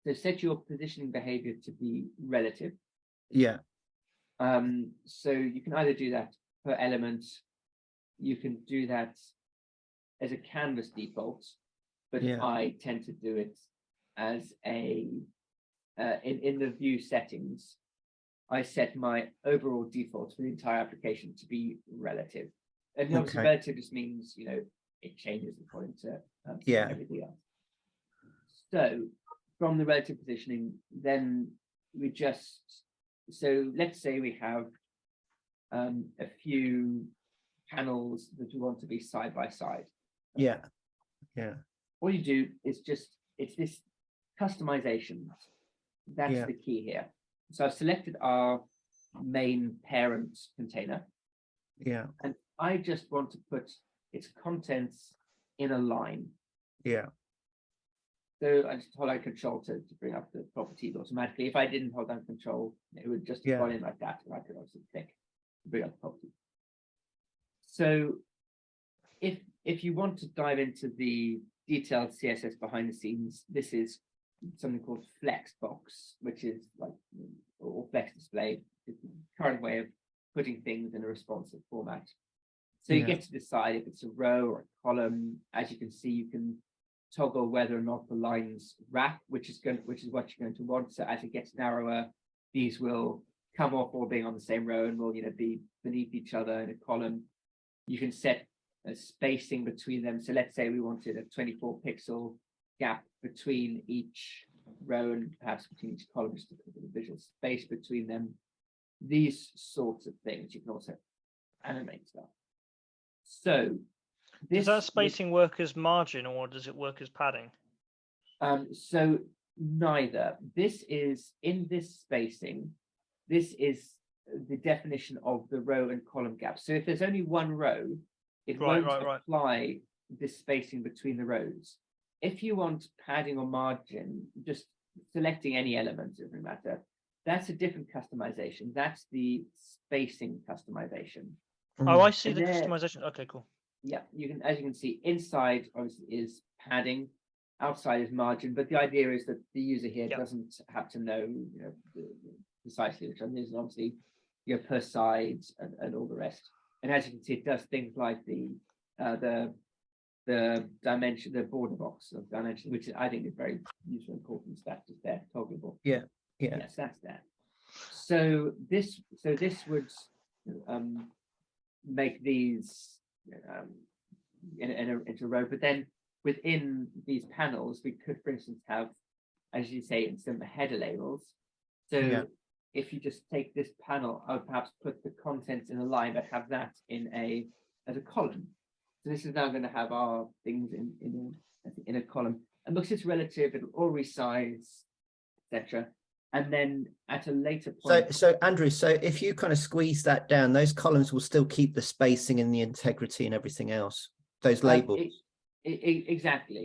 So set your positioning behavior to be relative. Yeah. So you can either do that per element, you can do that as a canvas default, but I tend to do it as a in the view settings. I set my overall default for the entire application to be relative, and obviously relative just means it changes according to everything else. So from the relative positioning, then we just let's say we have a few panels that we want to be side by side. Yeah. All you do is it's this customization. That's the key here. So I've selected our main parent container. Yeah. And I just want to put its contents in a line. Yeah. So I just hold down Control to bring up the properties automatically. If I didn't hold down Control, it would just have gone in like that. I could also click to bring up the properties. So if you want to dive into the detailed CSS behind the scenes, this is something called Flexbox, which is or Flex Display, the current way of putting things in a responsive format. So you get to decide if it's a row or a column. As you can see, you can toggle whether or not the lines wrap, which is what you're going to want. So as it gets narrower, these will come off all being on the same row and will be beneath each other in a column. You can set a spacing between them. So let's say we wanted a 24 pixel gap between each row and perhaps between each column, just to put a visual space between them. These sorts of things. You can also animate stuff. So does that spacing work as margin or does it work as padding? So neither. This is in this spacing. This is the definition of the row and column gap. So if there's only one row, it won't apply this spacing between the rows. If you want padding or margin, just selecting any element, it doesn't matter. That's a different customization. That's the spacing customization. Oh, I see the customization. Okay, cool. Yeah, as you can see, inside obviously is padding, outside is margin, but the idea is that the user here doesn't have to know, precisely which one is, obviously, per side and all the rest. And as you can see, it does things like the dimension, the border box of dimension, which I think is very useful and important. That's just there, toggleable. Yeah. Yes, that's there. So this would make these into a row, but then within these panels, we could, for instance, have, as you say, some header labels. So if you just take this panel, I would perhaps put the contents in a line, but have that as a column. So this is now going to have our things in a column, and because it's relative, it'll all resize, etc. And then at a later point. So Andrew, so if you kind of squeeze that down, those columns will still keep the spacing and the integrity and everything else. Those labels. Exactly.